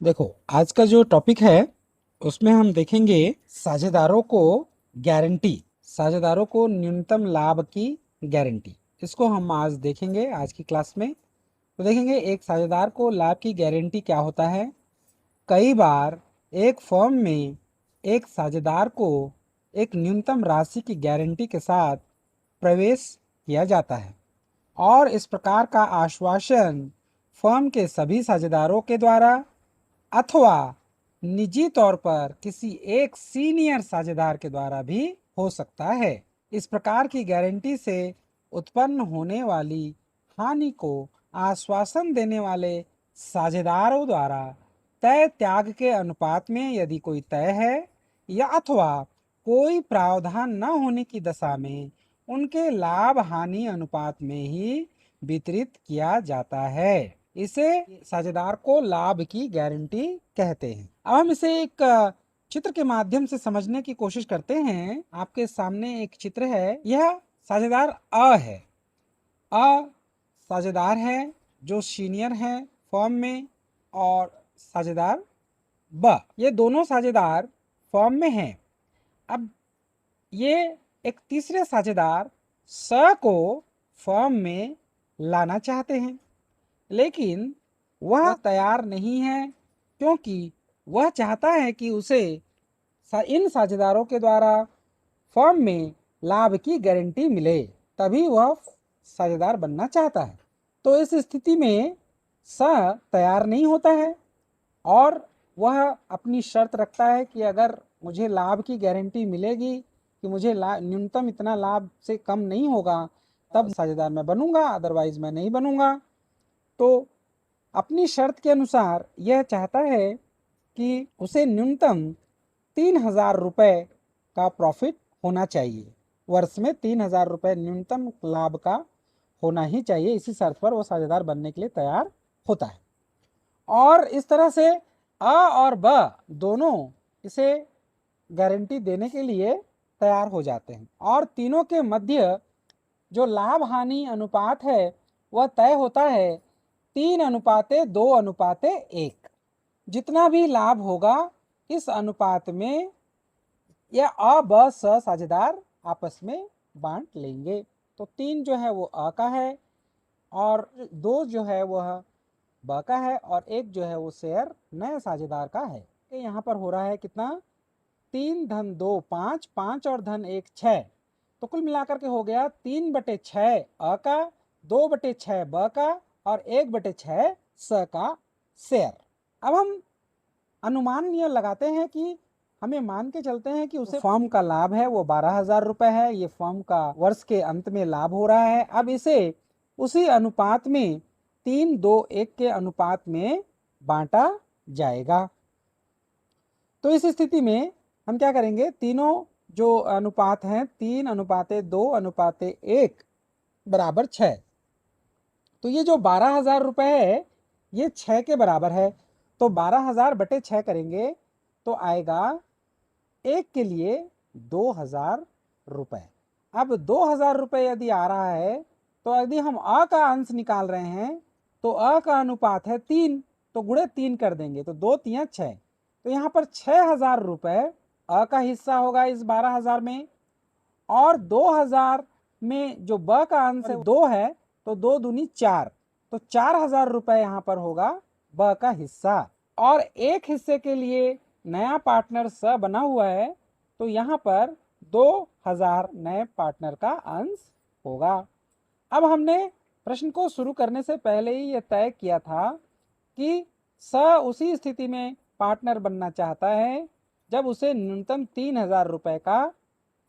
देखो, आज का जो टॉपिक है उसमें हम देखेंगे साझेदारों को गारंटी, साझेदारों को न्यूनतम लाभ की गारंटी। इसको हम आज देखेंगे आज की क्लास में। तो देखेंगे एक साझेदार को लाभ की गारंटी क्या होता है। कई बार एक फर्म में एक साझेदार को एक न्यूनतम राशि की गारंटी के साथ प्रवेश किया जाता है और इस प्रकार का आश्वासन फर्म के सभी साझेदारों के द्वारा अथवा निजी तौर पर किसी एक सीनियर साझेदार के द्वारा भी हो सकता है। इस प्रकार की गारंटी से उत्पन्न होने वाली हानि को आश्वासन देने वाले साझेदारों द्वारा तय त्याग के अनुपात में यदि कोई तय है या अथवा कोई प्रावधान न होने की दशा में उनके लाभ हानि अनुपात में ही वितरित किया जाता है। इसे साझेदार को लाभ की गारंटी कहते हैं। अब हम इसे एक चित्र के माध्यम से समझने की कोशिश करते हैं। आपके सामने एक चित्र है। यह साझेदार अ है। अ साझेदार है जो सीनियर है फर्म में, और साझेदार ब, ये दोनों साझेदार फर्म में हैं। अब ये एक तीसरे साझेदार स को फर्म में लाना चाहते हैं, लेकिन वह तैयार नहीं है, क्योंकि वह चाहता है कि उसे इन साझेदारों के द्वारा फर्म में लाभ की गारंटी मिले, तभी वह साझेदार बनना चाहता है। तो इस स्थिति में स तैयार नहीं होता है और वह अपनी शर्त रखता है कि अगर मुझे लाभ की गारंटी मिलेगी कि मुझे न्यूनतम इतना लाभ से कम नहीं होगा, तब साझेदार मैं बनूंगा, अदरवाइज मैं नहीं बनूंगा। तो अपनी शर्त के अनुसार यह चाहता है कि उसे न्यूनतम 3,000 रुपये का प्रॉफिट होना चाहिए। वर्ष में 3,000 रुपये न्यूनतम लाभ का होना ही चाहिए। इसी शर्त पर वो साझेदार बनने के लिए तैयार होता है। और इस तरह से अ और ब दोनों इसे गारंटी देने के लिए तैयार हो जाते हैं और तीनों के मध्य जो लाभ हानि अनुपात है वह तय होता है 3:2:1। जितना भी लाभ होगा इस अनुपात में यह अ ब स साझेदार आपस में बांट लेंगे। तो 3 जो है वो अ का है और 2 जो है वह ब का है और 1 जो है वो शेयर नए साझेदार का है। यहाँ पर हो रहा है कितना, 3 धन 2 5, 5 और धन 1 6। तो कुल मिलाकर के हो गया 3/6 अ का, 2/6 ब का और 1/6 स का शेयर। अब हम अनुमान यह लगाते हैं कि हमें मान के चलते हैं कि उसे फर्म का लाभ है वो 12,000 रुपए है। ये फर्म का वर्ष के अंत में लाभ हो रहा है। अब इसे उसी अनुपात में 3:2:1 के अनुपात में बांटा जाएगा। तो इस स्थिति में हम क्या करेंगे, तीनों जो अनुपात हैं 3:2:1 बराबर 6। तो ये जो 12,000 रुपए है ये 6 के बराबर है। तो 12,000/6 करेंगे तो आएगा एक के लिए 2,000 रुपए। अब 2,000 रुपए यदि आ रहा है तो यदि हम अ का अंश निकाल रहे हैं तो अ का अनुपात है 3, तो गुणे 3 कर देंगे तो 2×3=6। तो यहाँ पर 6,000 रुपए अ का हिस्सा होगा इस 12,000 में, और 2,000 में जो ब का अंश है 2 है, तो 2 दूनी 4, तो 4,000 रुपए यहाँ पर होगा ब का हिस्सा। और एक हिस्से के लिए नया पार्टनर स बना हुआ है, तो यहाँ पर 2,000 नए पार्टनर का अंश होगा। अब हमने प्रश्न को शुरू करने से पहले ही यह तय किया था कि स उसी स्थिति में पार्टनर बनना चाहता है जब उसे न्यूनतम 3,000 रुपए का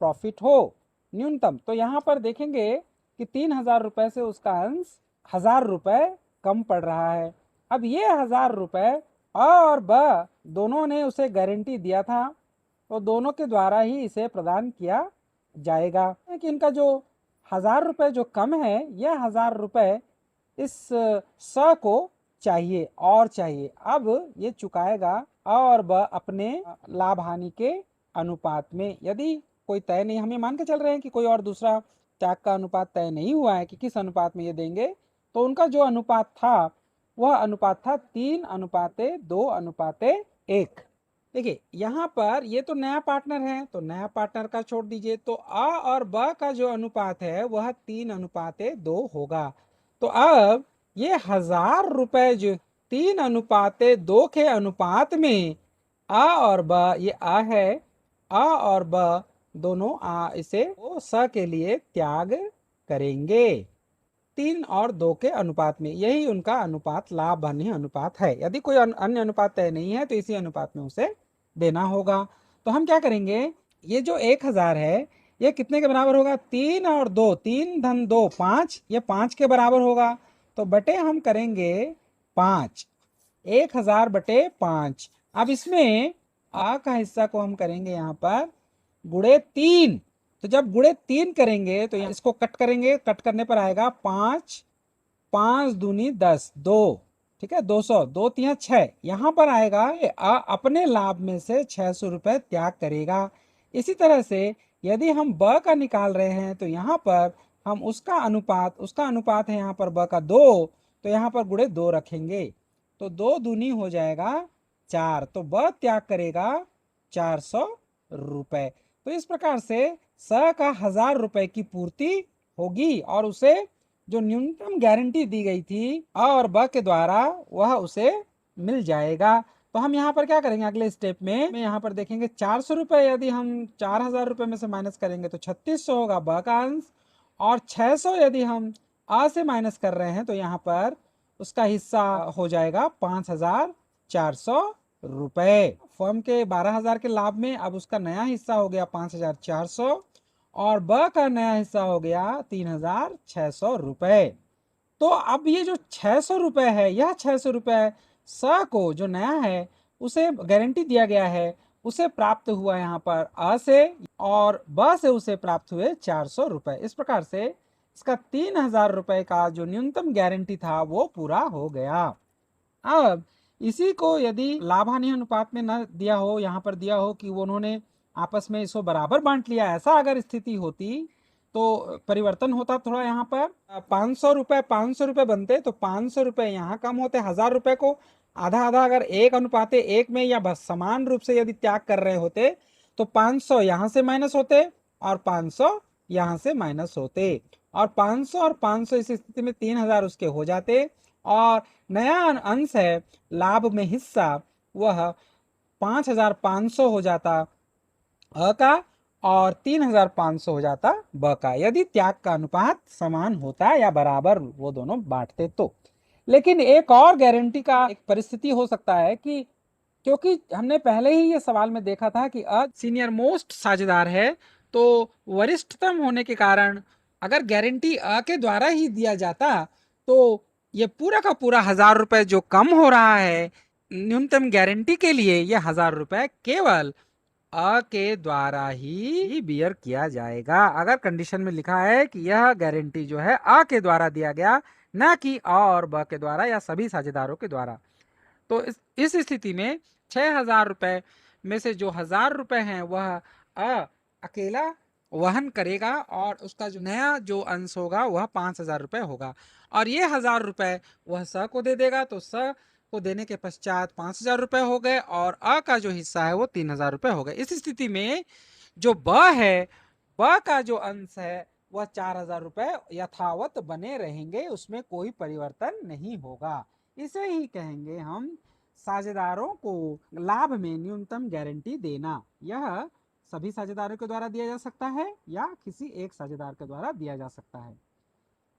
प्रॉफिट हो। न्यूनतम तो यहाँ पर देखेंगे कि 3,000 रुपए से उसका अंश 1,000 रुपए कम पड़ रहा है। अब ये 1,000 रुपए अ और ब दोनों ने उसे गारंटी दिया था, तो दोनों के द्वारा ही इसे प्रदान किया जाएगा। कि इनका जो 1,000 रुपए जो कम है, यह 1,000 रुपए इस स को चाहिए और चाहिए। अब ये चुकाएगा अ और ब अपने लाभ हानि के अनुपात में। यदि कोई तय नहीं, हमें मान के चल रहे हैं कि कोई और दूसरा त्याग का अनुपात तय नहीं हुआ है कि किस अनुपात में ये देंगे, तो उनका जो अनुपात था वह अनुपात था 3:2:1। देखिए यहाँ पर ये तो नया पार्टनर है, तो नया पार्टनर का छोड़ दीजिए, तो अ और ब का जो अनुपात है वह 3:2 होगा। तो अब ये 1000 रुपए जो 3:2 के अनुपात में अ और ब, ये अ है, अ और ब दोनों इसे वो स के लिए त्याग करेंगे 3 और 2 के अनुपात में। यही उनका अनुपात लाभ हानि अनुपात है। यदि कोई अन्य अनुपात तय नहीं है तो इसी अनुपात में उसे देना होगा। तो हम क्या करेंगे, ये जो 1000 है ये कितने के बराबर होगा, 3 और 2, 3 × 2 5, ये 5 के बराबर होगा। तो बटे हम करेंगे 5, 1000/5। अब इसमें आ का हिस्सा को हम करेंगे यहाँ पर ×3। तो जब ×3 करेंगे तो इसको कट करेंगे, कट करने पर आएगा 5, 5 दूनी 10, 2, ठीक है, 200, 2 तिया 6। यहाँ पर आएगा ये अपने लाभ में से 600 रुपए त्याग करेगा। इसी तरह से यदि हम ब का निकाल रहे हैं तो यहाँ पर हम उसका अनुपात है यहाँ पर ब का 2, तो यहाँ पर ×2 रखेंगे, तो 2 दूनी हो जाएगा 4, तो ब त्याग करेगा 400 रुपए। तो इस प्रकार से स का 1000 रुपए की पूर्ति होगी और उसे जो न्यूनतम गारंटी दी गई थी अ और ब के द्वारा वह उसे मिल जाएगा। तो हम यहाँ पर क्या करेंगे, अगले स्टेप में यहाँ पर देखेंगे 400 रुपए यदि हम 4000 रुपए में से माइनस करेंगे तो 3600 होगा ब का अंश, और 600 यदि हम अ से माइनस कर रहे हैं तो यहाँ पर उसका हिस्सा हो जाएगा 5400 रुपए। फर्म के 12000 के लाभ में अब उसका नया हिस्सा हो गया 5400 और ब का नया हिस्सा हो गया 3600 रुपए। तो अब ये जो 600 रुपए है, यह 600 रुपए स को जो नया है उसे गारंटी दिया गया है, उसे प्राप्त हुआ यहाँ पर अ से, और ब से उसे प्राप्त हुए 400 रुपए। इस प्रकार से इसका 3000 रुपए का जो न्यूनतम गारंटी था वो पूरा हो गया। अब इसी को यदि लाभ हानि अनुपात में न दिया हो, यहाँ पर दिया हो कि वो उन्होंने आपस में इसको बराबर बांट लिया, ऐसा अगर स्थिति होती तो परिवर्तन होता थोड़ा। यहाँ पर 500 रुपए बनते तो 500 रुपए यहाँ कम होते, 1000 रुपए को आधा आधा अगर 1:1 में या बस समान रूप से यदि त्याग कर रहे होते तो 500 यहाँ से माइनस होते और 500 यहाँ से माइनस होते, और 500 और 500 इस स्थिति में 3000 उसके हो जाते, और नया अंश है लाभ में हिस्सा वह 5500 हो जाता अ का और 3500 हो जाता ब का, यदि त्याग का अनुपात समान होता या बराबर वो दोनों बांटते तो। लेकिन एक और गारंटी का एक परिस्थिति हो सकता है कि क्योंकि हमने पहले ही ये सवाल में देखा था कि सीनियर मोस्ट साझेदार है, तो वरिष्ठतम होने के कारण अगर गारंटी अ के द्वारा ही दिया जाता तो ये पूरा का पूरा 1000 रुपए जो कम हो रहा है न्यूनतम गारंटी के लिए, ये 1000 रुपए केवल अ के द्वारा ही बियर किया जाएगा। अगर कंडीशन में लिखा है कि यह गारंटी जो है अ के द्वारा दिया गया, न कि अ और ब के द्वारा या सभी साझेदारों के द्वारा, तो इस स्थिति में 6000 रुपए में से जो 1000 रुपए हैं वह अकेला वहन करेगा और उसका जो नया जो अंश होगा वह 5000 रुपए होगा, और ये 1000 रुपए वह स को दे देगा, तो स को देने के पश्चात 5000 रुपए हो गए और अ का जो हिस्सा है वो 3000 रुपए हो गए। इस स्थिति में जो ब है, ब का जो अंश है वह 4000 रुपए यथावत बने रहेंगे, उसमें कोई परिवर्तन नहीं होगा। इसे ही कहेंगे हम साझेदारों को लाभ में न्यूनतम गारंटी देना। यह सभी साझेदारों के द्वारा दिया जा सकता है या किसी एक साझेदार के द्वारा दिया जा सकता है।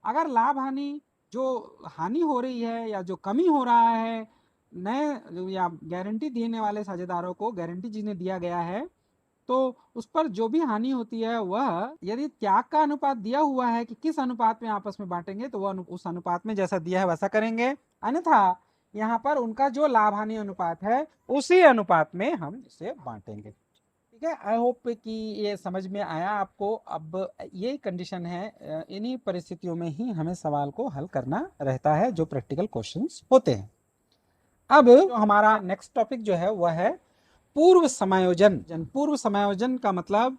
अगर लाभ हानि जो हानि हो रही है या जो कमी हो रहा है नए या गारंटी देने वाले साझेदारों को, गारंटी जिन्हें दिया गया है, तो उस पर जो भी हानि होती है वह यदि त्याग का अनुपात दिया हुआ है कि किस अनुपात में आपस में बांटेंगे तो वह उस अनुपात में जैसा दिया है वैसा करेंगे, अन्यथा यहाँ पर उनका जो लाभ हानि अनुपात है उसी अनुपात में हम इसे बांटेंगे। ठीक है, आई होप कि ये समझ में आया आपको। अब ये कंडीशन है, इन्हीं परिस्थितियों में ही हमें सवाल को हल करना रहता है जो प्रैक्टिकल क्वेश्चंस होते हैं। अब जो हमारा नेक्स्ट टॉपिक जो है वह है पूर्व समायोजन। पूर्व समायोजन का मतलब,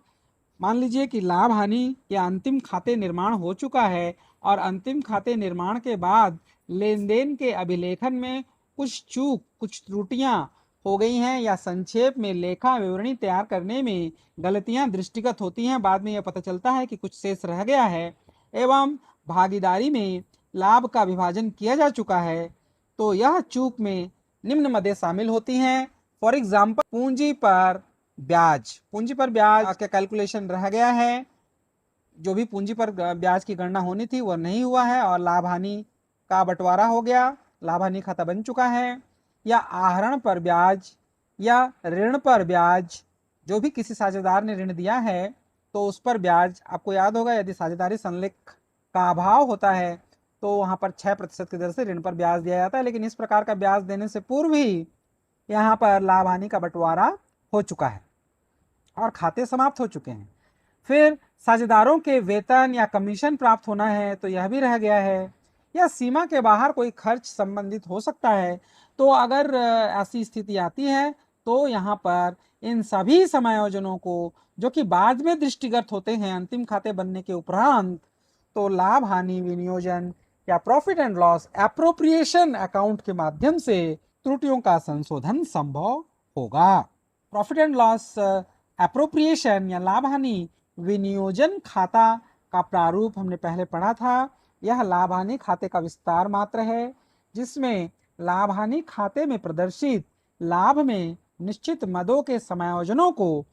मान लीजिए कि लाभ हानि या अंतिम खाते निर्माण हो चुका है और अंतिम खाते निर्माण के बाद लेन देन के अभिलेखन में कुछ चूक, कुछ त्रुटियां हो गई हैं या संक्षेप में लेखा विवरणी तैयार करने में गलतियां दृष्टिगत होती हैं, बाद में यह पता चलता है कि कुछ शेष रह गया है एवं भागीदारी में लाभ का विभाजन किया जा चुका है, तो यह चूक में निम्न मदें शामिल होती हैं। फॉर एग्जाम्पल, पूंजी पर ब्याज, पूंजी पर ब्याज का कैलकुलेशन रह गया है, जो भी पूंजी पर ब्याज की गणना होनी थी वह नहीं हुआ है और लाभ हानि का बंटवारा हो गया, लाभ हानि खाता बन चुका है। या आहरण पर ब्याज या ऋण पर ब्याज, जो भी किसी साझेदार ने ऋण दिया है तो उस पर ब्याज, आपको याद होगा यदि साझेदारी संलेख का अभाव होता है तो वहां पर 6% की दर से ऋण पर ब्याज दिया जाता है, लेकिन इस प्रकार का ब्याज देने से पूर्व ही यहाँ पर लाभ हानि का बंटवारा हो चुका है और खाते समाप्त हो चुके हैं। फिर साझेदारों के वेतन या कमीशन प्राप्त होना है तो यह भी रह गया है, या सीमा के बाहर कोई खर्च संबंधित हो सकता है। तो अगर ऐसी स्थिति आती है तो यहाँ पर इन सभी समायोजनों को, जो कि बाद में दृष्टिगत होते हैं अंतिम खाते बनने के उपरांत, तो लाभ हानि विनियोजन या profit and loss appropriation account के माध्यम से त्रुटियों का संशोधन संभव होगा। प्रॉफिट एंड लॉस एप्रोप्रिएशन या लाभ हानि विनियोजन खाता का प्रारूप हमने पहले पढ़ा था। यह लाभ हानि खाते का विस्तार मात्र है, जिसमें लाभ हानि खाते में प्रदर्शित लाभ में निश्चित मदों के समायोजनों को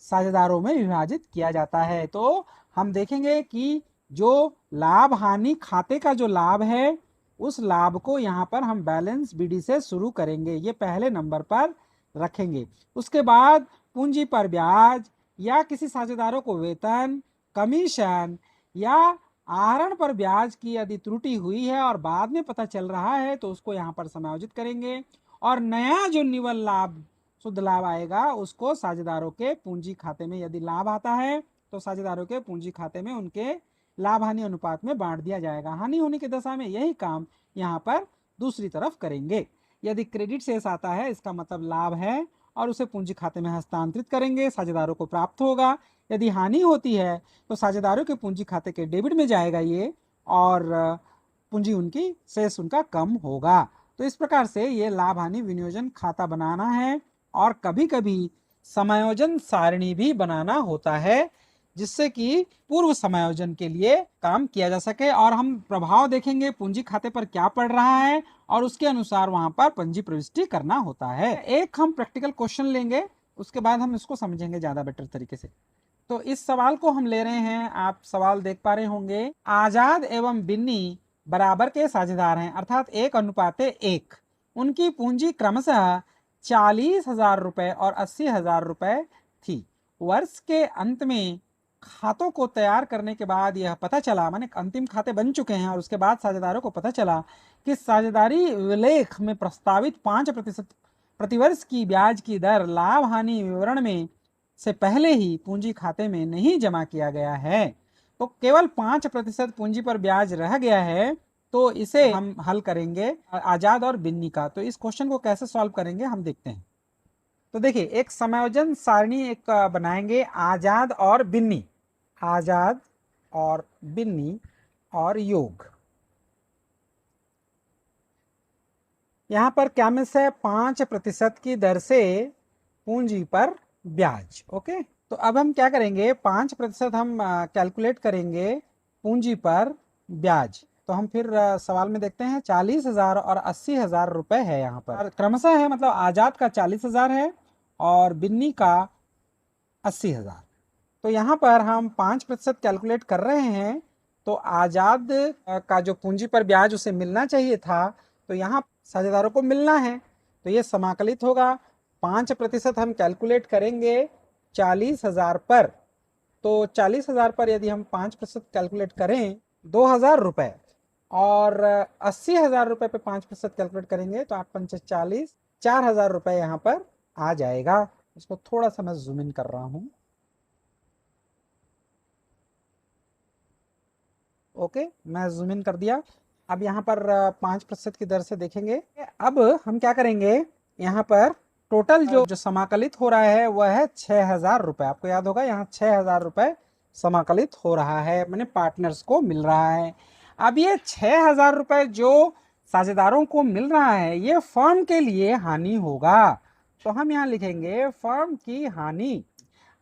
साझेदारों में विभाजित किया जाता है। तो हम देखेंगे कि जो लाभ हानि खाते का जो लाभ है, उस लाभ को यहाँ पर हम बैलेंस बीडी से शुरू करेंगे, ये पहले नंबर पर रखेंगे। उसके बाद पूंजी पर ब्याज या किसी साझेदारों को वेतन, कमीशन या आहरण पर ब्याज की यदि त्रुटि हुई है और बाद में पता चल रहा है तो उसको यहाँ पर समायोजित करेंगे, और नया जो निवल लाभ, शुद्ध लाभ आएगा उसको साझेदारों के पूंजी खाते में, यदि लाभ आता है तो साझेदारों के पूंजी खाते में उनके लाभ हानि अनुपात में बांट दिया जाएगा। हानि होने की दशा में यही काम यहाँ पर दूसरी तरफ करेंगे। यदि क्रेडिट शेष आता है इसका मतलब लाभ है और उसे पूंजी खाते में हस्तांतरित करेंगे, साझेदारों को प्राप्त होगा। यदि हानि होती है तो साझेदारों के पूंजी खाते के डेबिट में जाएगा ये, और पूंजी उनकी शेष उनका कम होगा। तो इस प्रकार से ये लाभ हानि विनियोजन खाता बनाना है, और कभी कभी समायोजन सारणी भी बनाना होता है, जिससे कि पूर्व समायोजन के लिए काम किया जा सके और हम प्रभाव देखेंगे पूंजी खाते पर क्या पड़ रहा है और उसके अनुसार वहां पर पंजी प्रविष्टि करना होता है। एक हम प्रैक्टिकल क्वेश्चन लेंगे, उसके बाद हम इसको समझेंगे ज्यादा बेटर तरीके से। तो इस सवाल को हम ले रहे हैं, आप सवाल देख पा रहे होंगे, आजाद एवं बिन्नी बराबर के साझेदार हैं, अर्थात 1:1। उनकी पूंजी क्रमशः 40,000 रुपए और 80,000 रुपए थी। वर्ष के अंत में खातों को तैयार करने के बाद यह पता चला, माने अंतिम खाते बन चुके हैं और उसके बाद साझेदारों को पता चला कि साझेदारी विलेख में प्रस्तावित 5% प्रतिवर्ष की ब्याज की दर लाभ हानि विवरण में से पहले ही पूंजी खाते में नहीं जमा किया गया है, तो केवल 5% पूंजी पर ब्याज रह गया है। तो इसे हम हल करेंगे आजाद और बिन्नी का। तो इस क्वेश्चन को कैसे सॉल्व करेंगे हम देखते हैं। तो देखिए, एक समायोजन सारणी एक बनाएंगे, आजाद और बिन्नी, आजाद और बिन्नी और योग। यहां पर क्या मिस है, 5% की दर से पूंजी पर ब्याज। ओके, तो अब हम क्या करेंगे, 5% हम कैलकुलेट करेंगे पूंजी पर ब्याज। तो हम फिर सवाल में देखते हैं, 40,000 और 80,000 रुपए है यहाँ पर क्रमशः है, मतलब आजाद का 40,000 है और बिन्नी का 80,000। तो यहाँ पर हम 5% कैलकुलेट कर रहे हैं, तो आजाद का जो पूंजी पर ब्याज उसे मिलना चाहिए था, तो यहाँ साझेदारों को मिलना है, तो ये समाकलित होगा। 5% हम कैलकुलेट करेंगे 40,000 पर, तो 40,000 पर यदि हम 5% कैलकुलेट करें 2,000 रुपए, और 80,000 रुपए पे 5% कैलकुलेट करेंगे तो 8×5 = 40, 4,000 रुपए यहाँ पर आ जाएगा। इसको थोड़ा सा मैं जूम इन कर रहा हूँ। ओके, मैं जूम इन कर दिया। अब यहाँ पर 5% की दर से देखेंगे। अब हम क्या करेंगे, यहाँ पर टोटल जो समाकलित हो रहा है वह है 6,000 रुपए। आपको याद होगा यहाँ 6,000 रुपए समाकलित हो रहा है, मैंने पार्टनर्स को मिल रहा है। अब ये 6,000 रुपए जो साझेदारों को मिल रहा है, ये फर्म के लिए हानि होगा। तो हम यहाँ लिखेंगे फर्म की हानि।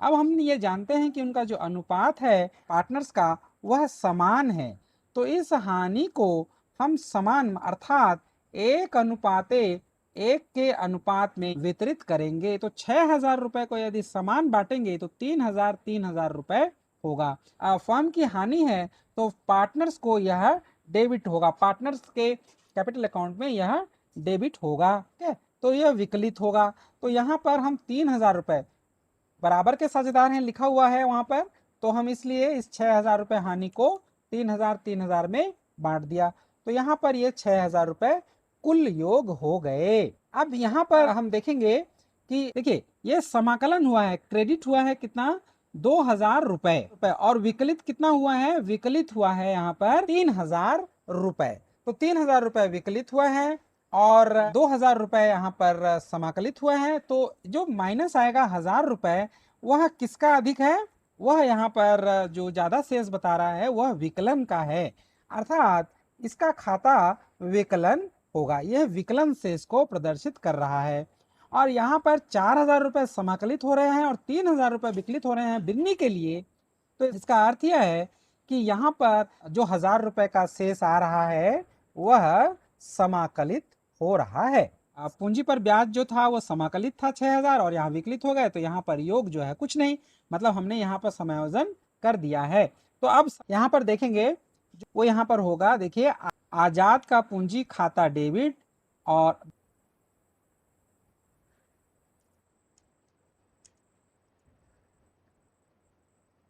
अब हम ये जानते हैं कि उनका जो अनुपात है पार्टनर्स का वह समान है, तो इस हानि को हम समान अर्थात 1:1 के अनुपात में वितरित करेंगे। तो 6,000 रुपए को यदि समान बांटेंगे तो 3,000 रुपए होगा। फर्म की हानि है तो पार्टनर्स को यह डेबिट होगा, पार्टनर्स के कैपिटल अकाउंट में यह डेबिट होगा। ठीक है, तो यह विकलित होगा। तो यहाँ पर हम 3,000 रुपए बराबर के साझेदार हैं लिखा हुआ है वहां पर, तो हम इसलिए इस 6,000 रुपए हानि को 3,000 में बांट दिया। तो यहाँ पर ये 6,000 रुपए कुल योग हो गए। अब यहाँ पर हम देखेंगे कि देखिए ये समाकलन हुआ है, क्रेडिट हुआ है कितना 2,000 रुपए, और विकलित कितना हुआ है, विकलित हुआ है यहाँ पर 3,000 रुपए। तो 3,000 रुपए विकलित हुआ है और 2,000 रुपए यहाँ पर समाकलित हुए हैं। तो जो माइनस आएगा 1,000 रुपए वह किसका अधिक है, वह यहाँ पर जो ज्यादा शेष बता रहा है वह विकलन का है, अर्थात इसका खाता विकलन होगा। यह विकलन शेष को प्रदर्शित कर रहा है। और यहाँ पर 4,000 रुपए समाकलित हो रहे हैं और 3,000 रुपए विकलित हो रहे हैं बिन्नी के लिए। तो इसका अर्थ यह है कि यहाँ पर जो 1,000 रुपए का शेष आ रहा है वह समाकलित हो रहा है। पूंजी पर ब्याज जो था वो समाकलित था 6,000 और यहाँ विकलित हो गए, तो यहाँ पर योग जो है कुछ नहीं, मतलब हमने यहाँ पर समायोजन कर दिया है। तो अब यहाँ पर देखेंगे वो यहाँ पर होगा, देखिए आजाद का पूंजी खाता डेबिट और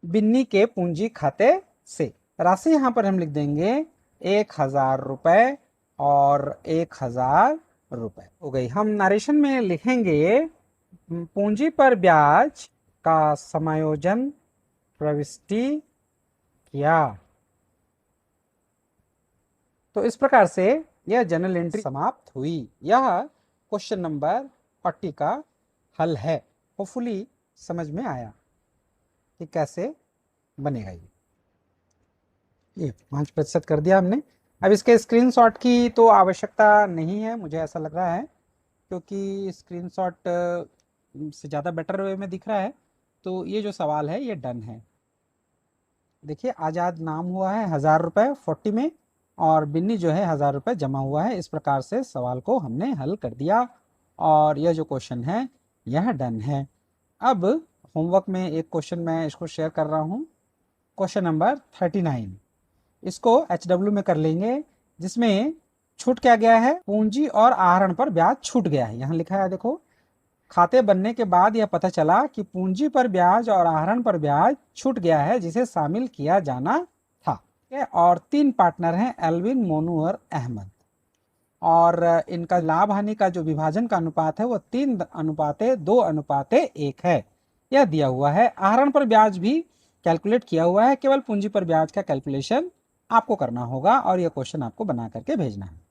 बिन्नी के पूंजी खाते से राशि यहाँ पर हम लिख देंगे 1,000 रुपए और 1,000 रुपए हो गई। हम नरेशन में लिखेंगे पूंजी पर ब्याज का समायोजन प्रविष्टि किया। तो इस प्रकार से यह जर्नल एंट्री समाप्त हुई। यह क्वेश्चन नंबर 40 का हल है। होपफुली समझ में आया कि कैसे बनेगा। ये 5% कर दिया हमने। अब इसके स्क्रीनशॉट की तो आवश्यकता नहीं है मुझे ऐसा लग रहा है, क्योंकि स्क्रीनशॉट से ज़्यादा बेटर वे में दिख रहा है। तो ये जो सवाल है ये डन है। देखिए आज़ाद नाम हुआ है 1,000 रुपये 40 में और बिन्नी जो है 1,000 रुपये जमा हुआ है। इस प्रकार से सवाल को हमने हल कर दिया और यह जो क्वेश्चन है यह डन है। अब होमवर्क में एक क्वेश्चन मैं इसको शेयर कर रहा हूँ, क्वेश्चन नंबर 39। इसको HW में कर लेंगे, जिसमें छूट क्या गया है, पूंजी और आहरण पर ब्याज छूट गया है। यहाँ लिखा है देखो, खाते बनने के बाद यह पता चला कि पूंजी पर ब्याज और आहरण पर ब्याज छूट गया है जिसे शामिल किया जाना था। और 3 पार्टनर हैं, एल्विन, मोनू और अहमद, और इनका लाभ हानि का जो विभाजन का अनुपात है वो 3:2:1 है। यह दिया हुआ है। आहरण पर ब्याज भी कैलकुलेट किया हुआ है, केवल पूंजी पर ब्याज का कैलकुलेशन आपको करना होगा और यह क्वेश्चन आपको बना करके भेजना है।